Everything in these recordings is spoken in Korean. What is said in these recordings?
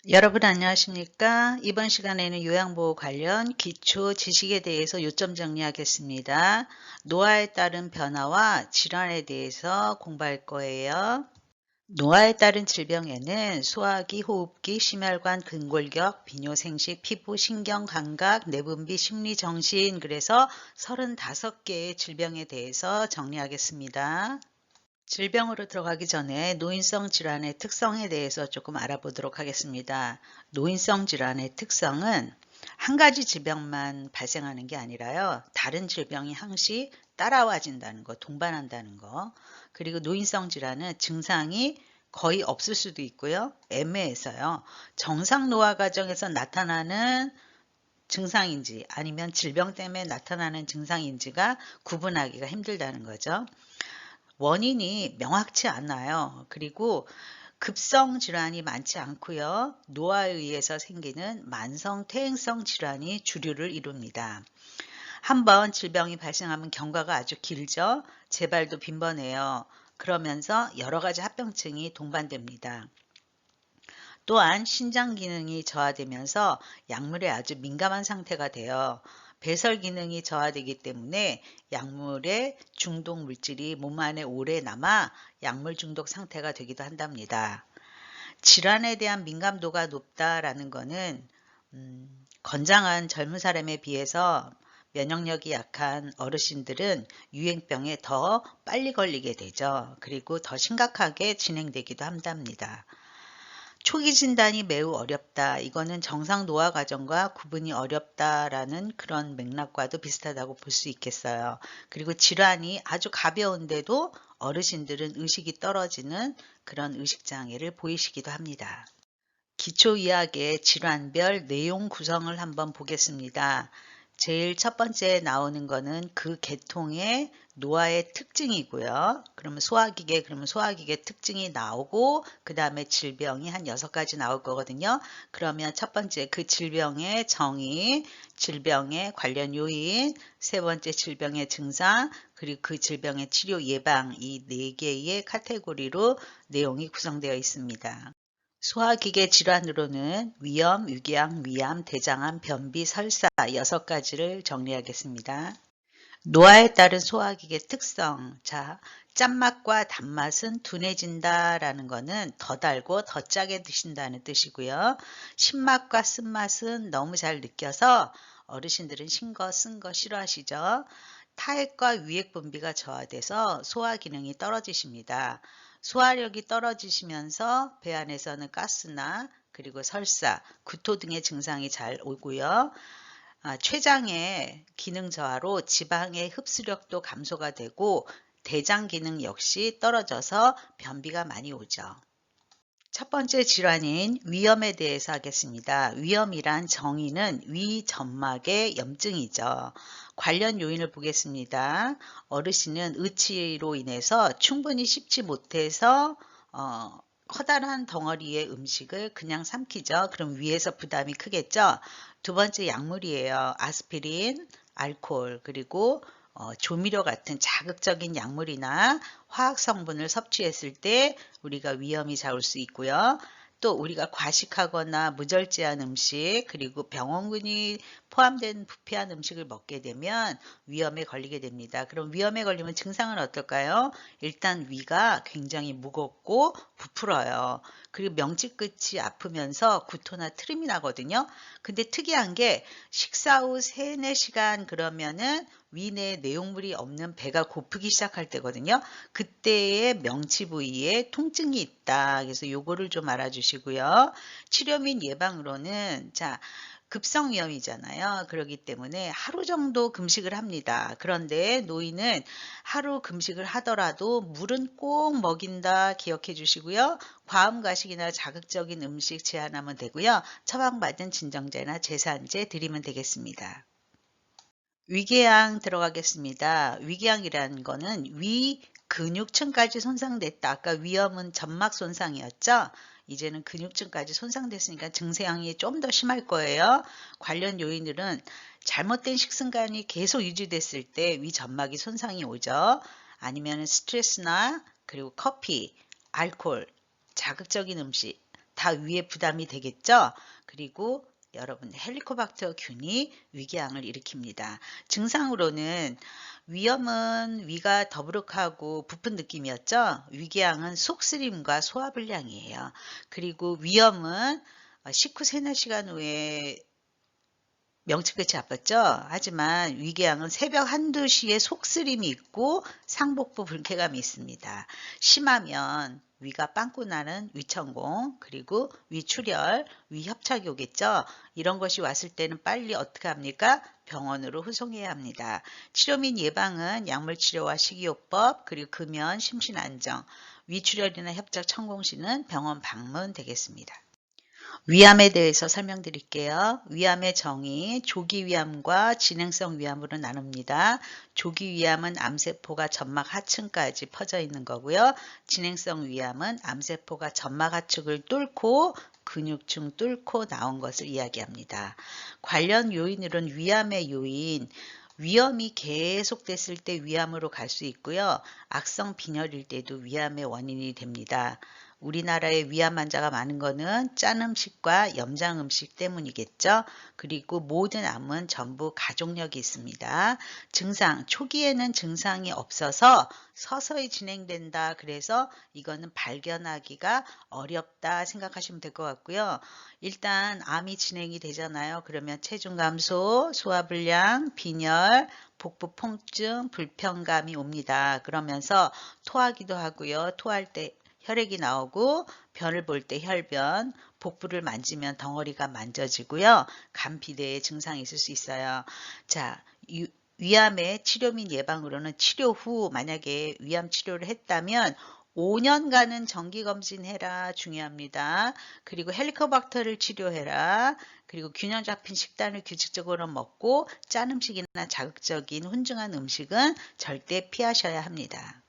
여러분 안녕하십니까? 이번 시간에는 요양보호 관련 기초 지식에 대해서 요점 정리하겠습니다. 노화에 따른 변화와 질환에 대해서 공부할 거예요. 노화에 따른 질병에는 소화기, 호흡기, 심혈관, 근골격, 비뇨생식, 피부, 신경, 감각, 내분비, 심리, 정신 그래서 35개의 질병에 대해서 정리하겠습니다. 질병으로 들어가기 전에 노인성 질환의 특성에 대해서 조금 알아보도록 하겠습니다. 노인성 질환의 특성은 한 가지 질병만 발생하는 게 아니라요. 다른 질병이 항시 따라와진다는 거, 동반한다는 거. 그리고 노인성 질환은 증상이 거의 없을 수도 있고요. 애매해서요. 정상 노화 과정에서 나타나는 증상인지 아니면 질병 때문에 나타나는 증상인지가 구분하기가 힘들다는 거죠. 원인이 명확치 않아요. 그리고 급성 질환이 많지 않고요. 노화에 의해서 생기는 만성 퇴행성 질환이 주류를 이룹니다. 한번 질병이 발생하면 경과가 아주 길죠. 재발도 빈번해요. 그러면서 여러 가지 합병증이 동반됩니다. 또한 신장 기능이 저하되면서 약물에 아주 민감한 상태가 돼요. 배설 기능이 저하되기 때문에 약물의 중독 물질이 몸 안에 오래 남아 약물 중독 상태가 되기도 한답니다. 질환에 대한 민감도가 높다라는 것은 건장한 젊은 사람에 비해서 면역력이 약한 어르신들은 유행병에 더 빨리 걸리게 되죠. 그리고 더 심각하게 진행되기도 한답니다. 초기 진단이 매우 어렵다. 이거는 정상 노화 과정과 구분이 어렵다라는 그런 맥락과도 비슷하다고 볼 수 있겠어요. 그리고 질환이 아주 가벼운데도 어르신들은 의식이 떨어지는 그런 의식장애를 보이시기도 합니다. 기초의학의 질환별 내용 구성을 한번 보겠습니다. 제일 첫 번째 나오는 거는 그 계통의 노화의 특징이고요. 그러면 소화기계 특징이 나오고 그 다음에 질병이 한 6가지 나올 거거든요. 그러면 첫 번째 그 질병의 정의, 질병의 관련 요인, 세 번째 질병의 증상, 그리고 그 질병의 치료 예방 이 4개의 카테고리로 내용이 구성되어 있습니다. 소화기계 질환으로는 위염, 위궤양, 위암, 대장암, 변비, 설사 6가지를 정리하겠습니다. 노화에 따른 소화기계 특성. 자, 짠맛과 단맛은 둔해진다라는 것은 더 달고 더 짜게 드신다는 뜻이고요. 신맛과 쓴맛은 너무 잘 느껴서 어르신들은 신 거, 쓴 거 싫어하시죠. 타액과 위액 분비가 저하돼서 소화 기능이 떨어지십니다. 소화력이 떨어지시면서 배 안에서는 가스나 그리고 설사, 구토 등의 증상이 잘 오고요. 췌장의 기능 저하로 지방의 흡수력도 감소가 되고 대장 기능 역시 떨어져서 변비가 많이 오죠. 첫 번째 질환인 위염에 대해서 하겠습니다. 위염이란 정의는 위점막의 염증이죠. 관련 요인을 보겠습니다. 어르신은 의치로 인해서 충분히 씹지 못해서 커다란 덩어리의 음식을 그냥 삼키죠. 그럼 위에서 부담이 크겠죠. 두 번째 약물이에요. 아스피린, 알코올, 그리고 조미료 같은 자극적인 약물이나 화학 성분을 섭취했을 때 우리가 위염이 잘 올 수 있고요. 또 우리가 과식하거나 무절제한 음식 그리고 병원균이 포함된 부패한 음식을 먹게 되면 위염에 걸리게 됩니다. 그럼 위염에 걸리면 증상은 어떨까요? 일단 위가 굉장히 무겁고 부풀어요. 그리고 명치 끝이 아프면서 구토나 트림이 나거든요. 근데 특이한 게 식사 후 3, 4시간 그러면은 위내에 내용물이 없는 배가 고프기 시작할 때거든요. 그때의 명치 부위에 통증이 있다. 그래서 요거를 좀 알아주시고요. 치료 및 예방으로는 급성위험이잖아요. 그렇기 때문에 하루 정도 금식을 합니다. 그런데 노인은 하루 금식을 하더라도 물은 꼭 먹인다 기억해 주시고요. 과음과식이나 자극적인 음식 제한하면 되고요. 처방받은 진정제나 제산제 드리면 되겠습니다. 위궤양 들어가겠습니다. 위궤양이라는 거는 위 근육층까지 손상됐다. 아까 위염은 점막 손상이었죠? 이제는 근육층까지 손상됐으니까 증상이 좀 더 심할 거예요. 관련 요인들은 잘못된 식습관이 계속 유지됐을 때 위 점막이 손상이 오죠. 아니면 스트레스나 그리고 커피, 알코올, 자극적인 음식, 다 위에 부담이 되겠죠. 그리고 여러분 헬리코박터 균이 위궤양을 일으킵니다. 증상으로는 위염은 위가 더부룩하고 부푼 느낌이었죠. 위궤양은 속쓰림과 소화불량이에요. 그리고 위염은 식후 3-4시간 후에 명치끝이 아팠죠. 하지만 위궤양은 새벽 1-2시에 속쓰림이 있고 상복부 불쾌감이 있습니다. 심하면 위가 빵꾸 나는 위천공, 그리고 위출혈, 위협착이 오겠죠. 이런 것이 왔을 때는 빨리 어떻게 합니까? 병원으로 후송해야 합니다. 치료 및 예방은 약물치료와 식이요법, 그리고 금연, 심신안정, 위출혈이나 협착 천공 시는 병원 방문 되겠습니다. 위암에 대해서 설명드릴게요. 위암의 정의, 조기위암과 진행성 위암으로 나눕니다. 조기위암은 암세포가 점막 하층까지 퍼져 있는 거고요. 진행성 위암은 암세포가 점막 하층을 뚫고 근육층 뚫고 나온 것을 이야기합니다. 관련 요인으로는 위암의 요인, 위염이 계속됐을 때 위암으로 갈 수 있고요. 악성 빈혈일 때도 위암의 원인이 됩니다. 우리나라에 위암 환자가 많은 거는 짠 음식과 염장 음식 때문이겠죠. 그리고 모든 암은 전부 가족력이 있습니다. 증상, 초기에는 증상이 없어서 서서히 진행된다. 그래서 이거는 발견하기가 어렵다 생각하시면 될 것 같고요. 일단 암이 진행이 되잖아요. 그러면 체중 감소, 소화불량, 빈혈, 복부 통증, 불편감이 옵니다. 그러면서 토하기도 하고요. 토할 때 혈액이 나오고 변을 볼 때 혈변, 복부를 만지면 덩어리가 만져지고요. 간피대의 증상이 있을 수 있어요. 자, 위암의 치료 및 예방으로는 치료 후 만약에 위암 치료를 했다면 5년간은 정기검진해라 중요합니다. 그리고 헬리코박터를 치료해라. 그리고 균형 잡힌 식단을 규칙적으로 먹고 짠 음식이나 자극적인 훈증한 음식은 절대 피하셔야 합니다.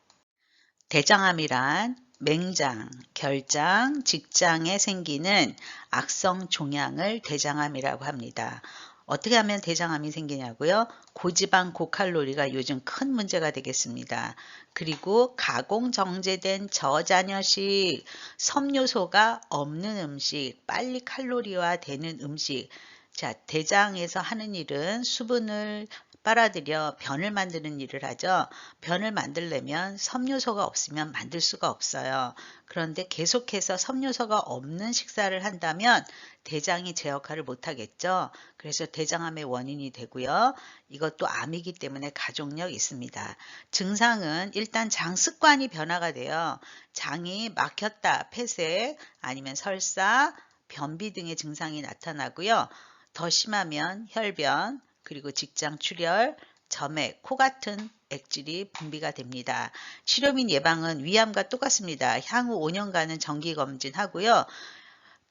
대장암이란 맹장, 결장, 직장에 생기는 악성 종양을 대장암이라고 합니다. 어떻게 하면 대장암이 생기냐고요? 고지방, 고칼로리가 요즘 큰 문제가 되겠습니다. 그리고 가공 정제된 저잔여식, 섬유소가 없는 음식, 빨리 칼로리화 되는 음식. 자, 대장에서 하는 일은 수분을 빨아들여 변을 만드는 일을 하죠. 변을 만들려면 섬유소가 없으면 만들 수가 없어요. 그런데 계속해서 섬유소가 없는 식사를 한다면 대장이 제 역할을 못하겠죠. 그래서 대장암의 원인이 되고요. 이것도 암이기 때문에 가족력 있습니다. 증상은 일단 장 습관이 변화가 돼요. 장이 막혔다, 폐쇄, 아니면 설사, 변비 등의 증상이 나타나고요. 더 심하면 혈변, 그리고 직장 출혈, 점액, 코 같은 액질이 분비가 됩니다. 치료 및 예방은 위암과 똑같습니다. 향후 5년간은 정기검진하고요.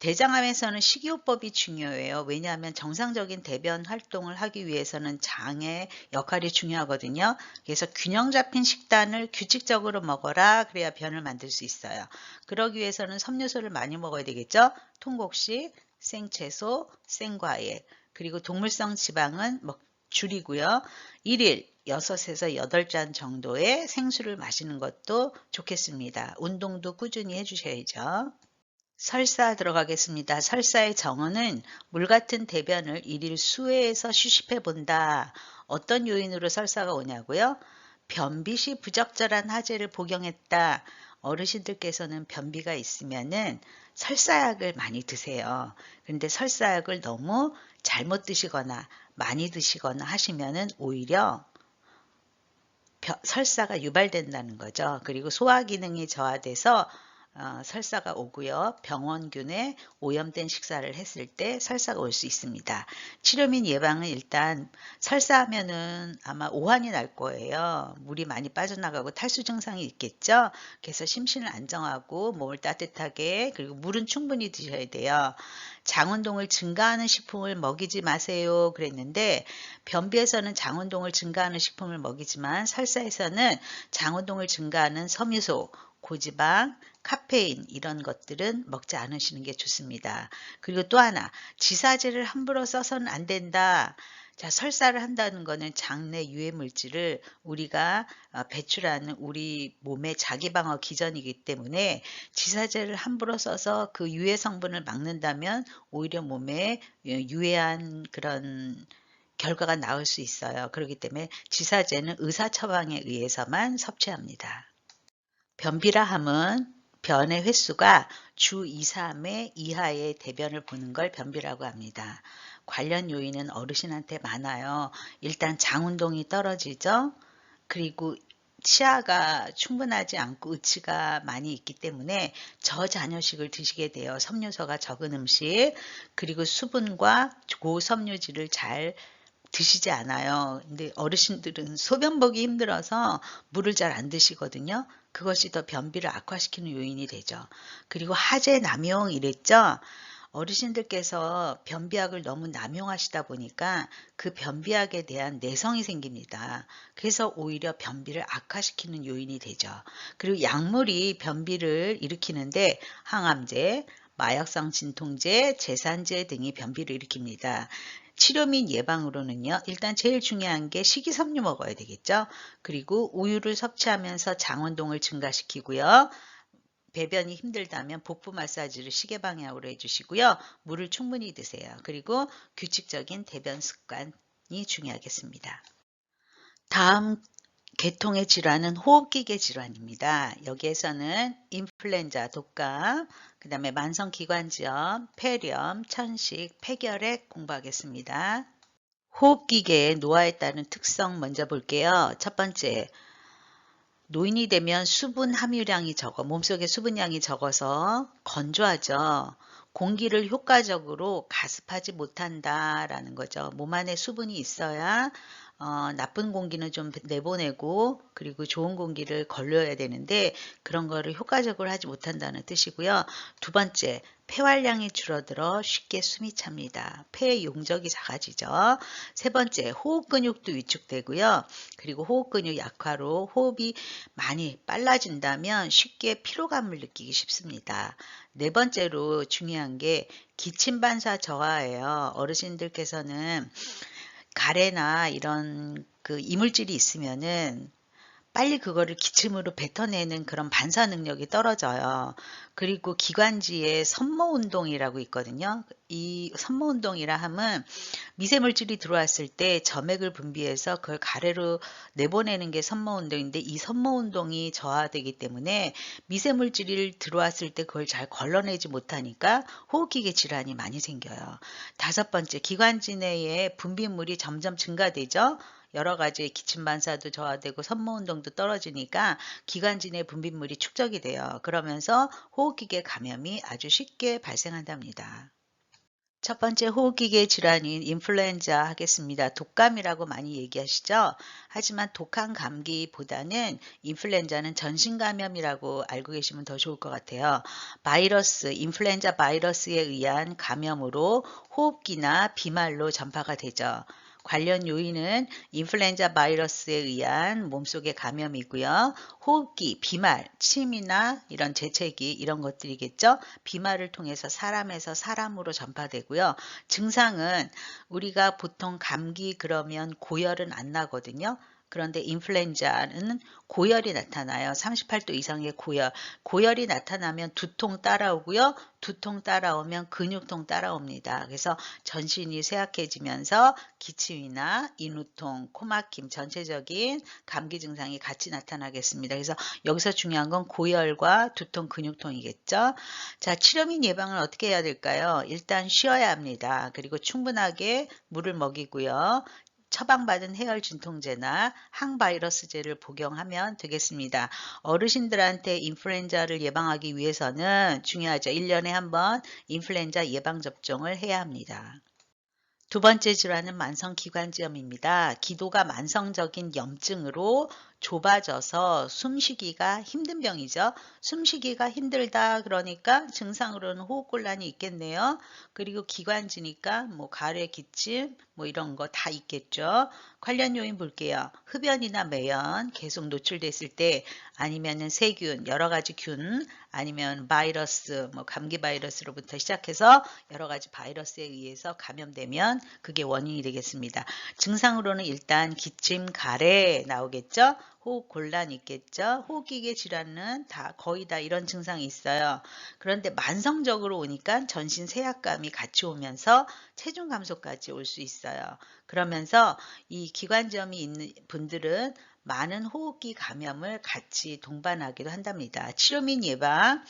대장암에서는 식이요법이 중요해요. 왜냐하면 정상적인 대변 활동을 하기 위해서는 장의 역할이 중요하거든요. 그래서 균형 잡힌 식단을 규칙적으로 먹어라. 그래야 변을 만들 수 있어요. 그러기 위해서는 섬유소를 많이 먹어야 되겠죠. 통곡식, 생채소, 생과일, 그리고 동물성 지방은 줄이고요. 1일 6에서 8잔 정도의 생수를 마시는 것도 좋겠습니다. 운동도 꾸준히 해주셔야죠. 설사 들어가겠습니다. 설사의 정언은 물 같은 대변을 1일 수회에서 수십해 본다. 어떤 요인으로 설사가 오냐고요? 변비 시 부적절한 하재를 복용했다. 어르신들께서는 변비가 있으면은 설사약을 많이 드세요. 그런데 설사약을 너무 잘못 드시거나 많이 드시거나 하시면은 오히려 설사가 유발된다는 거죠. 그리고 소화 기능이 저하돼서 설사가 오고요. 병원균에 오염된 식사를 했을 때 설사가 올 수 있습니다. 치료 및 예방은 일단 설사하면은 아마 오한이 날 거예요. 물이 많이 빠져나가고 탈수 증상이 있겠죠. 그래서 심신을 안정하고 몸을 따뜻하게, 그리고 물은 충분히 드셔야 돼요. 장운동을 증가하는 식품을 먹이지 마세요 그랬는데, 변비에서는 장운동을 증가하는 식품을 먹이지만 설사에서는 장운동을 증가하는 섬유소, 고지방, 카페인 이런 것들은 먹지 않으시는 게 좋습니다. 그리고 또 하나, 지사제를 함부로 써서는 안 된다. 자, 설사를 한다는 거는 장내 유해 물질을 우리가 배출하는 우리 몸의 자기 방어 기전이기 때문에 지사제를 함부로 써서 그 유해 성분을 막는다면 오히려 몸에 유해한 그런 결과가 나올 수 있어요. 그렇기 때문에 지사제는 의사 처방에 의해서만 섭취합니다. 변비라 함은 변의 횟수가 주 2, 3회 이하의 대변을 보는 걸 변비라고 합니다. 관련 요인은 어르신한테 많아요. 일단 장 운동이 떨어지죠. 그리고 치아가 충분하지 않고 의치가 많이 있기 때문에 저잔여식을 드시게 돼요. 섬유소가 적은 음식, 그리고 수분과 고섬유질을 잘 드시지 않아요. 근데 어르신들은 소변 보기 힘들어서 물을 잘 안 드시거든요. 그것이 더 변비를 악화시키는 요인이 되죠. 그리고 하재 남용 이랬죠. 어르신들께서 변비약을 너무 남용하시다 보니까 그 변비약에 대한 내성이 생깁니다. 그래서 오히려 변비를 악화시키는 요인이 되죠. 그리고 약물이 변비를 일으키는데 항암제, 마약성 진통제, 제산제 등이 변비를 일으킵니다. 치료 및 예방으로는요. 일단 제일 중요한 게 식이섬유 먹어야 되겠죠. 그리고 우유를 섭취하면서 장운동을 증가시키고요. 배변이 힘들다면 복부 마사지를 시계 방향으로 해주시고요. 물을 충분히 드세요. 그리고 규칙적인 대변 습관이 중요하겠습니다. 다음 계통의 질환은 호흡기계 질환입니다. 여기에서는 인플루엔자, 독감, 그 다음에 만성기관지염, 폐렴, 천식, 폐결핵 공부하겠습니다. 호흡기계의 노화에 따른 특성 먼저 볼게요. 첫 번째, 노인이 되면 수분 함유량이 몸속에 수분량이 적어서 건조하죠. 공기를 효과적으로 가습하지 못한다라는 거죠. 몸 안에 수분이 있어야 나쁜 공기는 좀 내보내고 그리고 좋은 공기를 걸러야 되는데 그런 거를 효과적으로 하지 못한다는 뜻이고요. 두 번째, 폐활량이 줄어들어 쉽게 숨이 찹니다. 폐의 용적이 작아지죠. 세 번째, 호흡 근육도 위축되고요. 그리고 호흡 근육 약화로 호흡이 많이 빨라진다면 쉽게 피로감을 느끼기 쉽습니다. 네 번째로 중요한 게 기침 반사 저하예요. 어르신들께서는 가래나 이런 그 이물질이 있으면은 빨리 그거를 기침으로 뱉어내는 그런 반사 능력이 떨어져요. 그리고 기관지에 섬모운동이라고 있거든요. 이 섬모운동이라 함은 미세물질이 들어왔을 때 점액을 분비해서 그걸 가래로 내보내는 게 섬모운동인데 이 섬모운동이 저하되기 때문에 미세물질이 들어왔을 때 그걸 잘 걸러내지 못하니까 호흡기계 질환이 많이 생겨요. 다섯 번째, 기관지 내에 분비물이 점점 증가되죠. 여러 가지 기침 반사도 저하되고 섬모운동도 떨어지니까 기관지 내 분비물이 축적이 돼요. 그러면서 호흡기계 감염이 아주 쉽게 발생한답니다. 첫 번째 호흡기계 질환인 인플루엔자 하겠습니다. 독감이라고 많이 얘기하시죠? 하지만 독한 감기보다는 인플루엔자는 전신감염이라고 알고 계시면 더 좋을 것 같아요. 바이러스, 인플루엔자 바이러스에 의한 감염으로 호흡기나 비말로 전파가 되죠. 관련 요인은 인플루엔자 바이러스에 의한 몸속의 감염이고요. 호흡기, 비말, 침이나 이런 재채기 이런 것들이겠죠. 비말을 통해서 사람에서 사람으로 전파되고요. 증상은 우리가 보통 감기 그러면 고열은 안 나거든요. 그런데 인플루엔자는 고열이 나타나요. 38도 이상의 고열. 고열이 나타나면 두통 따라오고요. 두통 따라오면 근육통 따라옵니다. 그래서 전신이 쇠약해지면서 기침이나 인후통, 코막힘, 전체적인 감기 증상이 같이 나타나겠습니다. 그래서 여기서 중요한 건 고열과 두통, 근육통이겠죠. 자, 치료 및 예방을 어떻게 해야 될까요? 일단 쉬어야 합니다. 그리고 충분하게 물을 먹이고요. 처방받은 해열 진통제나 항바이러스제를 복용하면 되겠습니다. 어르신들한테 인플루엔자를 예방하기 위해서는 중요하죠. 1년에 한 번 인플루엔자 예방접종을 해야 합니다. 두 번째 질환은 만성기관지염입니다. 기도가 만성적인 염증으로 좁아져서 숨쉬기가 힘든 병이죠. 숨쉬기가 힘들다 그러니까 증상으로는 호흡곤란이 있겠네요. 그리고 기관지니까 뭐 가래, 기침 뭐 이런 거 다 있겠죠. 관련 요인 볼게요. 흡연이나 매연 계속 노출됐을 때 아니면은 세균, 여러 가지 균 아니면 바이러스, 뭐 감기 바이러스로부터 시작해서 여러 가지 바이러스에 의해서 감염되면 그게 원인이 되겠습니다. 증상으로는 일단 기침, 가래 나오겠죠. 호흡 곤란 있겠죠. 호흡기계 질환은 거의 다 이런 증상이 있어요. 그런데 만성적으로 오니까 전신 세약감이 같이 오면서 체중 감소까지 올 수 있어요. 그러면서 이 기관지염이 있는 분들은 많은 호흡기 감염을 같이 동반하기도 한답니다. 치료 및 예방.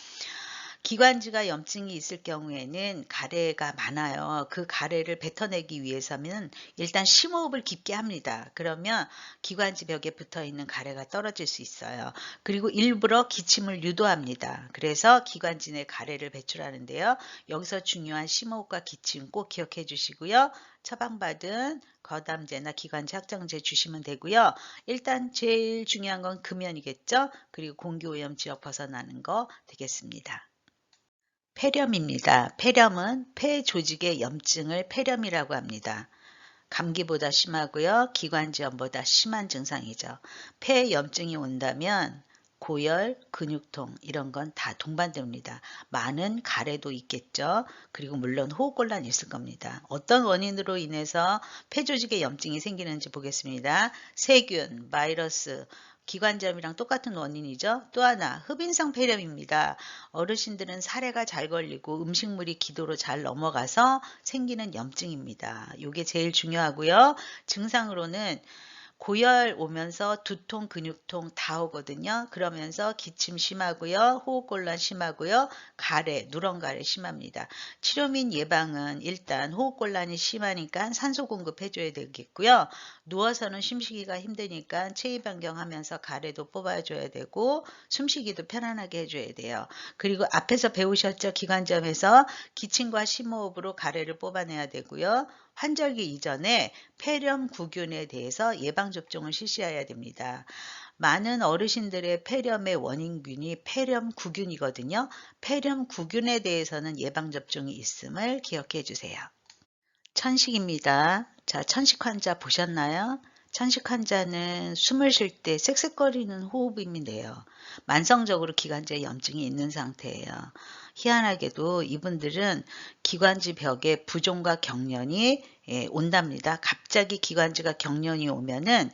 기관지가 염증이 있을 경우에는 가래가 많아요. 그 가래를 뱉어내기 위해서는 일단 심호흡을 깊게 합니다. 그러면 기관지 벽에 붙어 있는 가래가 떨어질 수 있어요. 그리고 일부러 기침을 유도합니다. 그래서 기관지 내 가래를 배출하는데요. 여기서 중요한 심호흡과 기침 꼭 기억해 주시고요. 처방받은 거담제나 기관지 확장제 주시면 되고요. 일단 제일 중요한 건 금연이겠죠. 그리고 공기오염 지역 벗어나는 거 되겠습니다. 폐렴입니다. 폐렴은 폐 조직의 염증을 폐렴이라고 합니다. 감기보다 심하고요. 기관지염보다 심한 증상이죠. 폐 염증이 온다면 고열, 근육통 이런 건 다 동반됩니다. 많은 가래도 있겠죠. 그리고 물론 호흡곤란이 있을 겁니다. 어떤 원인으로 인해서 폐 조직에 염증이 생기는지 보겠습니다. 세균, 바이러스, 기관지염이랑 똑같은 원인이죠. 또 하나 흡인성 폐렴입니다. 어르신들은 사례가 잘 걸리고 음식물이 기도로 잘 넘어가서 생기는 염증입니다. 이게 제일 중요하고요. 증상으로는 고열 오면서 두통, 근육통 다 오거든요. 그러면서 기침 심하고요. 호흡곤란 심하고요. 가래, 누런가래 심합니다. 치료 및 예방은 일단 호흡곤란이 심하니까 산소 공급해줘야 되겠고요. 누워서는 숨쉬기가 힘드니까 체위 변경하면서 가래도 뽑아줘야 되고 숨쉬기도 편안하게 해줘야 돼요. 그리고 앞에서 배우셨죠? 기관점에서 기침과 심호흡으로 가래를 뽑아내야 되고요. 환절기 이전에 폐렴 구균에 대해서 예방접종을 실시해야 됩니다. 많은 어르신들의 폐렴의 원인균이 폐렴 구균이거든요. 폐렴 구균에 대해서는 예방접종이 있음을 기억해 주세요. 천식입니다. 자, 천식 환자 보셨나요? 천식 환자는 숨을 쉴 때 쌕쌕거리는 호흡음이 내요. 만성적으로 기관지에 염증이 있는 상태예요. 희한하게도 이분들은 기관지 벽에 부종과 경련이 온답니다. 갑자기 기관지가 경련이 오면은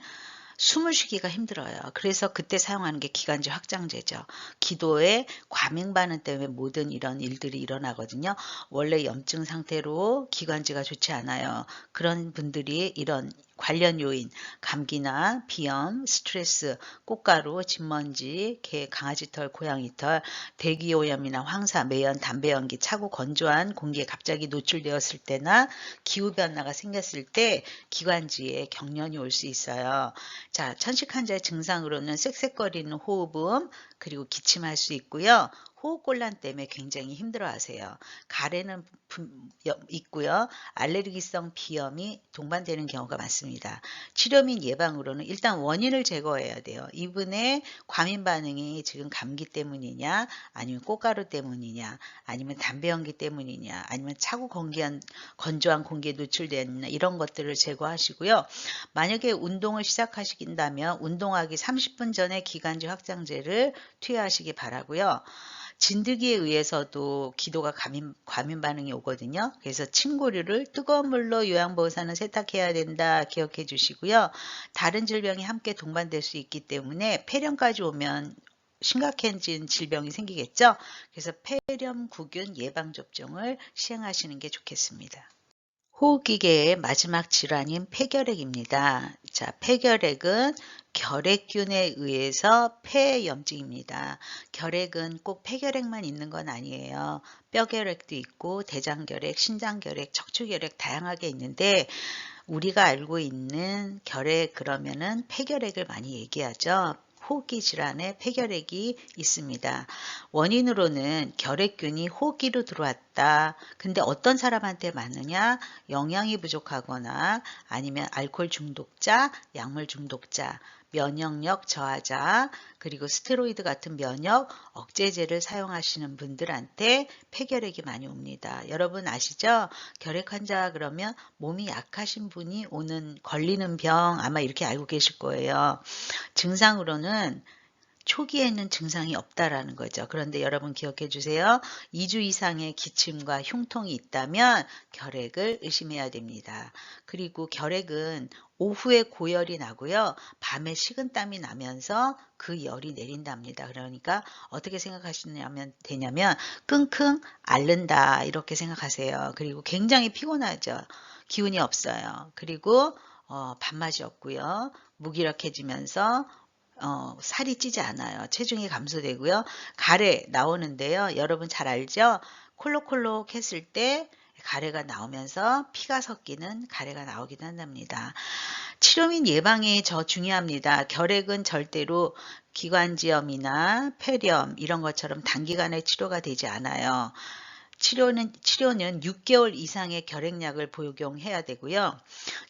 숨을 쉬기가 힘들어요. 그래서 그때 사용하는 게 기관지 확장제죠. 기도에 과민 반응 때문에 모든 이런 일들이 일어나거든요. 원래 염증 상태로 기관지가 좋지 않아요. 그런 분들이 이런 관련 요인, 감기나 비염, 스트레스, 꽃가루, 진먼지, 개, 강아지털, 고양이털, 대기오염이나 황사, 매연, 담배 연기, 차고 건조한 공기에 갑자기 노출되었을 때나 기후변화가 생겼을 때 기관지에 경련이 올 수 있어요. 자, 천식 환자의 증상으로는 쌕쌕거리는 호흡음, 그리고 기침할 수 있고요. 호흡곤란 때문에 굉장히 힘들어하세요. 가래는 있고요. 알레르기성 비염이 동반되는 경우가 많습니다. 치료 및 예방으로는 일단 원인을 제거해야 돼요. 이분의 과민 반응이 지금 감기 때문이냐, 아니면 꽃가루 때문이냐, 아니면 담배 연기 때문이냐, 아니면 차고 건조한 공기에 노출되느냐 이런 것들을 제거하시고요. 만약에 운동을 시작하신다면 운동하기 30분 전에 기관지 확장제를 투여하시기 바라고요. 진드기에 의해서도 기도가 과민 반응이 오거든요. 그래서 침고류를 뜨거운 물로 요양보호사는 세탁해야 된다 기억해 주시고요. 다른 질병이 함께 동반될 수 있기 때문에 폐렴까지 오면 심각해진 질병이 생기겠죠. 그래서 폐렴 구균 예방접종을 시행하시는 게 좋겠습니다. 호흡기계의 마지막 질환인 폐결핵입니다. 자, 폐결핵은 결핵균에 의해서 폐염증입니다. 결핵은 꼭 폐결핵만 있는 건 아니에요. 뼈결핵도 있고 대장결핵, 신장결핵, 척추결핵 다양하게 있는데 우리가 알고 있는 결핵 그러면은 폐결핵을 많이 얘기하죠. 호흡기 질환에 폐결핵이 있습니다. 원인으로는 결핵균이 호흡기로 들어왔다. 근데 어떤 사람한테 많으냐? 영양이 부족하거나 아니면 알코올 중독자, 약물 중독자, 면역력 저하자, 그리고 스테로이드 같은 면역 억제제를 사용하시는 분들한테 폐결핵이 많이 옵니다. 여러분 아시죠? 결핵 환자 그러면 몸이 약하신 분이 걸리는 병 아마 이렇게 알고 계실 거예요. 증상으로는 초기에는 증상이 없다라는 거죠. 그런데 여러분 기억해 주세요. 2주 이상의 기침과 흉통이 있다면 결핵을 의심해야 됩니다. 그리고 결핵은 오후에 고열이 나고요. 밤에 식은땀이 나면서 그 열이 내린답니다. 그러니까 어떻게 생각하시냐면 되냐면 끙끙 앓는다 이렇게 생각하세요. 그리고 굉장히 피곤하죠. 기운이 없어요. 그리고 밥맛이 없고요. 무기력해지면서 살이 찌지 않아요. 체중이 감소되고요. 가래 나오는데요. 여러분 잘 알죠? 콜록콜록 했을 때 가래가 나오면서 피가 섞이는 가래가 나오기도 한답니다. 치료 및 예방이 중요합니다. 결핵은 절대로 기관지염이나 폐렴 이런 것처럼 단기간에 치료가 되지 않아요. 치료는 6개월 이상의 결핵약을 복용해야 되고요.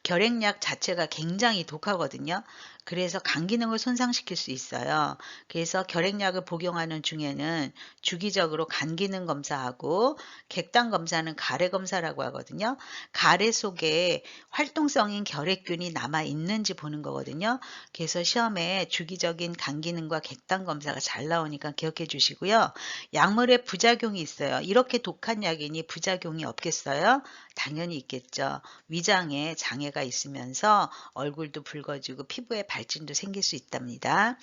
결핵약 자체가 굉장히 독하거든요. 그래서 간 기능을 손상시킬 수 있어요. 그래서 결핵약을 복용하는 중에는 주기적으로 간 기능 검사하고 객단 검사는 가래 검사라고 하거든요. 가래 속에 활동성인 결핵균이 남아 있는지 보는 거거든요. 그래서 시험에 주기적인 간 기능과 객단 검사가 잘 나오니까 기억해 주시고요. 약물에 부작용이 있어요. 이렇게 독한 약이니 부작용이 없겠어요? 당연히 있겠죠. 위장에 장애가 있으면서 얼굴도 붉어지고 피부에 발진도 생길 수 있답니다.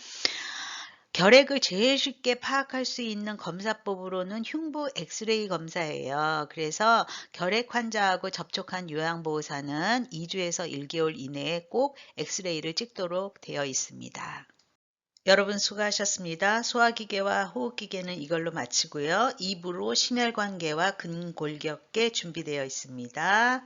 결핵을 제일 쉽게 파악할 수 있는 검사법으로는 흉부 엑스레이 검사예요. 그래서 결핵 환자하고 접촉한 요양보호사는 2주에서 1개월 이내에 꼭 엑스레이를 찍도록 되어 있습니다. 여러분 수고하셨습니다. 소화기계와 호흡기계는 이걸로 마치고요. 2부로 심혈관계와 근골격계 준비되어 있습니다.